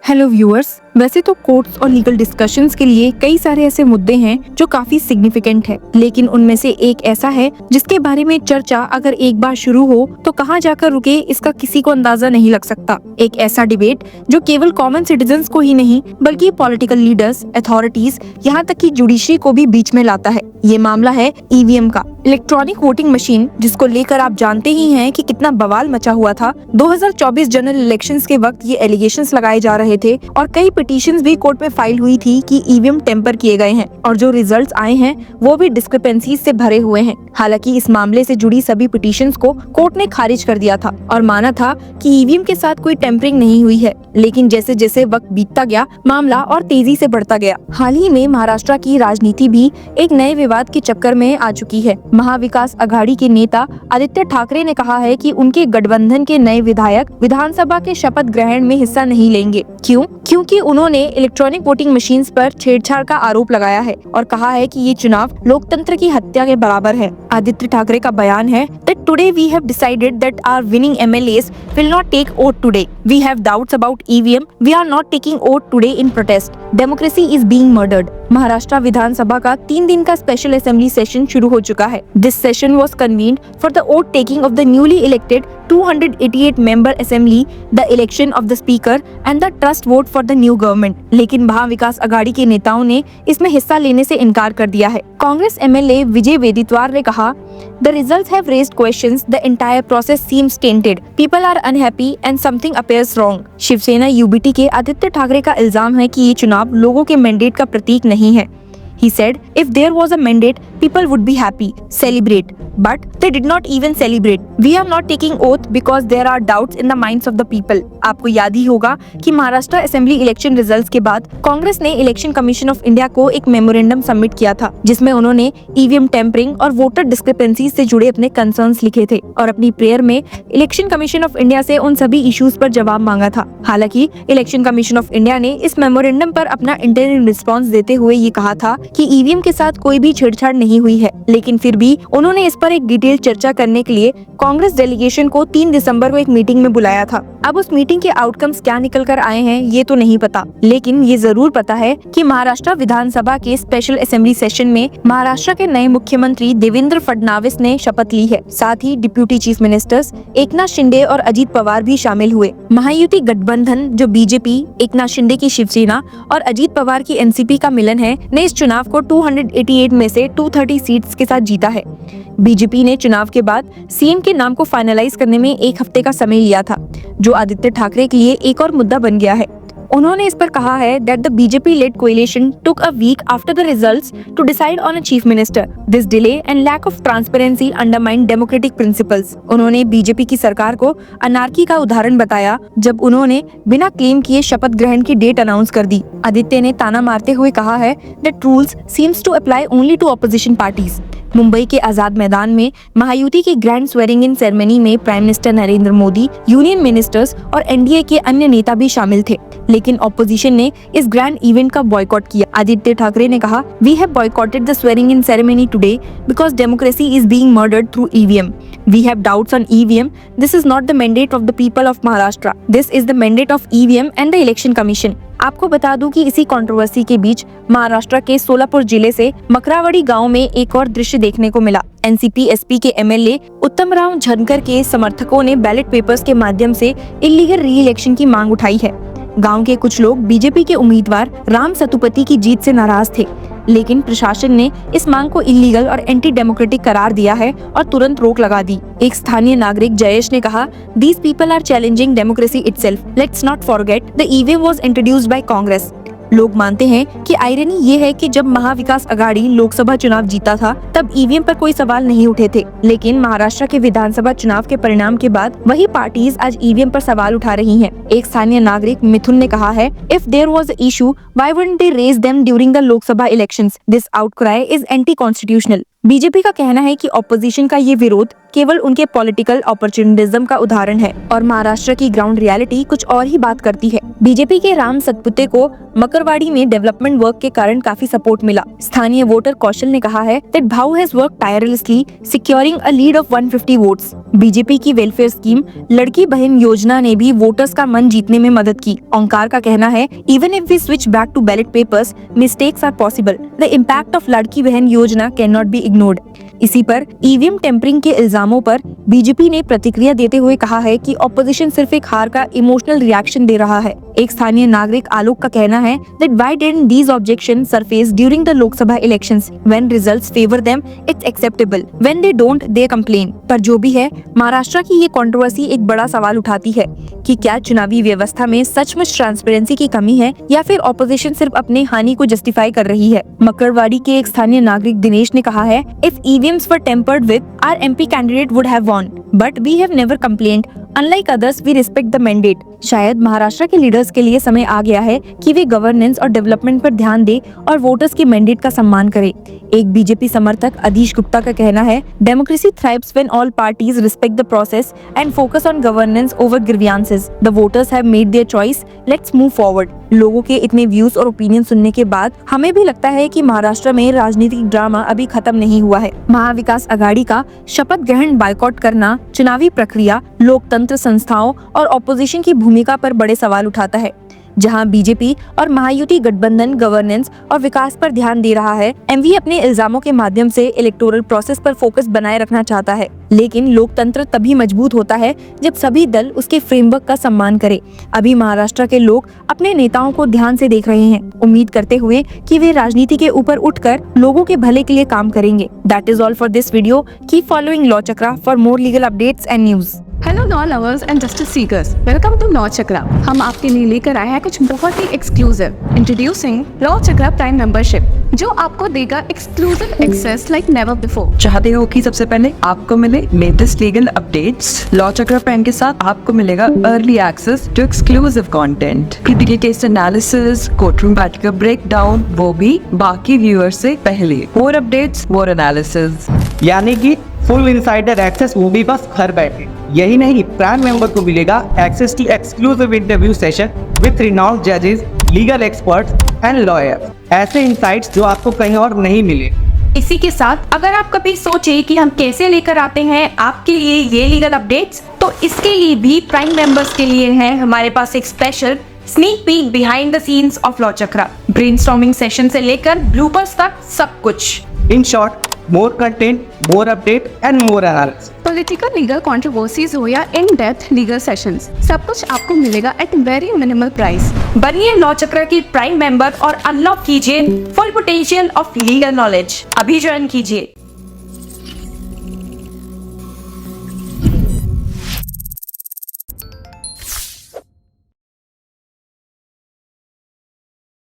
Hello viewers, वैसे तो courts और लीगल डिस्कशंस के लिए कई सारे ऐसे मुद्दे हैं जो काफी सिग्निफिकेंट है, लेकिन उनमें से एक ऐसा है जिसके बारे में चर्चा अगर एक बार शुरू हो तो कहां जाकर रुके इसका किसी को अंदाजा नहीं लग सकता। एक ऐसा डिबेट जो केवल कॉमन सिटीजन्स को ही नहीं बल्कि पॉलिटिकल लीडर्स, अथॉरिटीज, यहाँ तक कि जुडिशरी को भी बीच में लाता है। ये मामला है ईवीएम का, इलेक्ट्रॉनिक वोटिंग मशीन, जिसको लेकर आप जानते ही हैं कि कितना बवाल मचा हुआ था। 2024 जनरल इलेक्शंस के वक्त ये एलिगेशंस लगाए जा रहे थे और कई पिटीशंस भी कोर्ट में फाइल हुई थी कि ईवीएम टेम्पर किए गए हैं और जो रिजल्ट्स आए हैं वो भी डिस्क्रिपेंसीज से भरे हुए हैं। हालांकि इस मामले से जुड़ी सभी पिटीशंस को कोर्ट ने खारिज कर दिया था और माना था कि ईवीएम के साथ कोई टेम्परिंग नहीं हुई है। लेकिन जैसे जैसे वक्त बीतता गया मामला और तेजी से बढ़ता गया। हाल ही में महाराष्ट्र की राजनीति भी एक नए विवाद के चक्कर में आ चुकी है। महाविकास अघाड़ी के नेता आदित्य ठाकरे ने कहा है कि उनके गठबंधन के नए विधायक विधानसभा के शपथ ग्रहण में हिस्सा नहीं लेंगे। क्यों? क्योंकि उन्होंने इलेक्ट्रॉनिक वोटिंग मशीन्स पर छेड़छाड़ का आरोप लगाया है और कहा है कि ये चुनाव लोकतंत्र की हत्या के बराबर है। आदित्य ठाकरे का बयान है that today we have decided that our winning MLAs will not take oath today. We have doubts about EVM. We are not taking oath today in protest. Democracy is being murdered. Maharashtra विधानसभा का 3 दिन का special assembly session शुरू हो चुका है। This session was convened for the oath taking of the newly elected 288 member assembly, the election of the speaker and the trust vote for the new government. लेकिन महाविकास अघाड़ी के नेताओं ने इसमें हिस्सा लेने से इनकार कर दिया है। कांग्रेस MLA विजय वेदित्वार ने कहा, The results have raised questions. The entire process seems tainted. People are unhappy and something appears wrong. Shiv Sena UBT के आदित्य ठाकरे का इल्जाम है कि ये चुनाव लोगों के मैंडेट का प्रतीक नहीं है। He said, if there was a mandate, people would be happy, celebrate. But they did not even celebrate. We are not taking oath because there are doubts in the minds of the people. आपको याद ही होगा कि Maharashtra assembly election results के बाद कांग्रेस ने election commission of India को एक memorandum submit किया था, जिसमें उन्होंने ईवीएम टेम्परिंग और वोटर डिस्क्रिपेंसीज से जुड़े अपने कंसर्न्स लिखे थे और अपनी प्रेयर में इलेक्शन कमीशन ऑफ इंडिया से उन सभी इश्यूज पर जवाब मांगा था। हालांकि इलेक्शन कमीशन ऑफ इंडिया ने इस मेमोरेंडम पर अपना इंटरिम रिस्पॉन्स देते हुए ये कहा था कि ईवीएम के साथ कोई भी छेड़छाड़ नहीं हुई है, लेकिन फिर भी उन्होंने इस पर एक डिटेल चर्चा करने के लिए कांग्रेस डेलीगेशन को 3 दिसंबर को एक मीटिंग में बुलाया था। अब उस मीटिंग के आउटकम्स क्या निकल कर आए हैं ये तो नहीं पता, लेकिन ये जरूर पता है कि महाराष्ट्र विधानसभा के स्पेशल असेंबली सेशन में महाराष्ट्र के नए मुख्यमंत्री देवेंद्र फडणवीस ने शपथ ली है। साथ ही deputy chief ministers Eknath Shinde और अजीत पवार भी शामिल हुए। महायुति गठबंधन जो बीजेपी, एकनाथ शिंदे की शिवसेना और अजीत पवार की एनसीपी का मिलन है, ने इस चुनाव को 288 में से 230 सीट्स के साथ जीता है। बीजेपी ने चुनाव के बाद सीएम के नाम को फाइनलाइज करने में 1 हफ्ते का समय लिया था, जो आदित्य ठाकरे के लिए एक और मुद्दा बन गया है। उन्होंने इस पर कहा है that the BJP-led coalition took a week after the results to decide on a chief minister. This delay and lack of transparency undermined democratic principles. उन्होंने बीजेपी की सरकार को अनार्की का उदाहरण बताया जब उन्होंने बिना क्लेम किए शपथ ग्रहण की डेट अनाउंस कर दी। आदित्य ने ताना मारते हुए कहा है that rules seems to apply only to opposition parties. Mumbai के आजाद मैदान में महायुति की ग्रैंड स्वेरिंग इन सेरेमनी में prime minister Narendra Modi, union ministers और एनडीए के अन्य नेता भी शामिल थे, लेकिन ऑपोजिशन ने इस ग्रैंड इवेंट का बॉयकॉट किया। आदित्य ठाकरे ने कहा, we have boycotted the swearing in ceremony today because democracy is being murdered through EVM. We have doubts on EVM. This is not the mandate of the people of Maharashtra. This is the mandate of EVM and the Election Commission. आपको बता दूं कि इसी controversy के बीच महाराष्ट्र के सोलापुर जिले से मकरावड़ी गांव में एक और दृश्य देखने को मिला। एनसीपी एसपी के MLA उत्तम राव झनकर के समर्थकों ने बैलेट पेपर्स के माध्यम से इलीगल री इलेक्शन की मांग उठाई है। गांव के कुछ लोग बीजेपी के उम्मीदवार राम सतुपति की जीत से नाराज थे, लेकिन प्रशासन ने इस मांग को इलीगल और एंटी डेमोक्रेटिक करार दिया है और तुरंत रोक लगा दी। एक स्थानीय नागरिक जयेश ने कहा, These people are challenging democracy itself. Let's not forget the EVM was introduced by Congress. लोग मानते हैं कि आयरनी ये है कि जब महाविकास अघाड़ी लोकसभा चुनाव जीता था तब ईवीएम पर कोई सवाल नहीं उठे थे, लेकिन महाराष्ट्र के विधानसभा चुनाव के परिणाम के बाद वही पार्टीज आज ईवीएम पर सवाल उठा रही हैं। एक स्थानीय नागरिक मिथुन ने कहा है, If there was an issue, why wouldn't they raise them during the Lok Sabha elections? This outcry is anti-constitutional. BJP का कहना है कि ऑपोजिशन का ये विरोध केवल उनके पॉलिटिकल अपॉर्चुनिज्म का उदाहरण है और महाराष्ट्र की ग्राउंड रियलिटी कुछ और ही बात करती है। बीजेपी के राम सतपुते को मकरवाड़ी में डेवलपमेंट वर्क के कारण काफी सपोर्ट मिला। स्थानीय वोटर कौशल ने कहा है दैट भाऊ has worked tirelessly securing a lead of 150 votes. BJP की वेलफेयर स्कीम लड़की बहन योजना ने भी वोटर्स का मन जीतने में मदद की। ओंकार का कहना है even if we switch back to ballot papers mistakes are possible. The impact of Ladki Bahin योजना कैन नॉट बी इग्नोर्ड। इसी पर ईवीएम टेम्परिंग के इल्जामों पर बीजेपी ने प्रतिक्रिया देते हुए कहा है कि ऑपोजिशन सिर्फ एक हार का इमोशनल रिएक्शन दे रहा है। एक स्थानीय नागरिक आलोक का कहना है that why didn't these objections surface during the Lok Sabha elections? When results favor them, it's acceptable. When they don't, they complain. पर जो भी है, महाराष्ट्र की ये कंट्रोवर्सी एक बड़ा सवाल उठाती है कि क्या चुनावी व्यवस्था में सचमुच ट्रांसपेरेंसी की कमी है या फिर ऑपोजिशन सिर्फ अपने हानि को जस्टिफाई कर रही है। मकरवाड़ी के एक स्थानीय नागरिक दिनेश ने कहा है if EVMs were tampered with, our MP candidate would have won, but we have never complained. Unlike others, we respect the mandate. शायद महाराष्ट्र के लीडर्स के लिए समय आ गया है कि वे गवर्नेंस और डेवलपमेंट पर ध्यान दें और वोटर्स के मैंडेट का सम्मान करें। एक बीजेपी समर्थक अधीश गुप्ता का कहना है democracy thrives when all parties respect the process and focus on governance over grievances. The voters have made their choice, let's move forward. लोगों के इतने व्यूज और ओपिनियन सुनने के बाद हमें भी लगता है कि महाराष्ट्र में राजनीतिक ड्रामा अभी खत्म नहीं हुआ है। महाविकास आघाड़ी का शपथ ग्रहण बायकॉट करना चुनावी प्रक्रिया, लोकतंत्र संस्थाओं और ऑपोजिशन की भूमिका पर बड़े सवाल उठाता है। जहां बीजेपी और महायुति गठबंधन गवर्नेंस और विकास पर ध्यान दे रहा है, एमवी अपने इल्जामों के माध्यम से इलेक्टोरल प्रोसेस पर फोकस बनाए रखना चाहता है। लेकिन लोकतंत्र तभी मजबूत होता है जब सभी दल उसके फ्रेमवर्क का सम्मान करें। अभी महाराष्ट्र के लोग अपने नेताओं को ध्यान से देख रहे हैं, उम्मीद करते हुए कि वे राजनीति के ऊपर उठकर लोगों के भले के लिए काम करेंगे। That is all for this video. Keep following law Chakra for more legal updates and news. Hello law lovers and justice seekers, welcome to law Chakra. हम आपके लिए लेकर आए हैं कुछ बहुत ही exclusive. Introducing law Chakra prime membership, जो आपको देगा exclusive access like never before. चाहते हो कि सबसे पहले आपको मिले latest legal updates? Law Chakra prime के साथ आपको मिलेगा early access to exclusive content, critical case analysis, courtroom बैठ का ब्रेकडाउन, वो भी बाकी व्यूअर्स से पहले। मोर अपडेट्स, मोर एनालिसिस, यानी कि फुल इनसाइडर एक्सेस, वो भी बस घर बैठे। यही नहीं, प्राइम मेंबर को मिलेगा access to exclusive interview session with renowned जजेस, लीगल एक्सपर्ट्स एंड लॉयर्स। ऐसे इनसाइट्स जो आपको कहीं और नहीं मिले। इसी के साथ अगर आप कभी सोचे कि हम कैसे लेकर आते हैं आपके लिए ये लीगल अपडेट्स, तो इसके लिए भी प्राइम मेंबर्स के लिए है हमारे पास एक special sneak peek behind the scenes of law chakra. Brainstorming session से लेकर ब्लूपर्स तक सब कुछ। In short, more content, more update and more analysis. Political legal controversies हो या इन डेप्थ लीगल सेशंस, सब कुछ आपको मिलेगा एट वेरी मिनिमल प्राइस। बनिए लॉ चक्र की प्राइम मेंबर और अनलॉक कीजिए full potential of legal knowledge. अभी ज्वाइन कीजिए।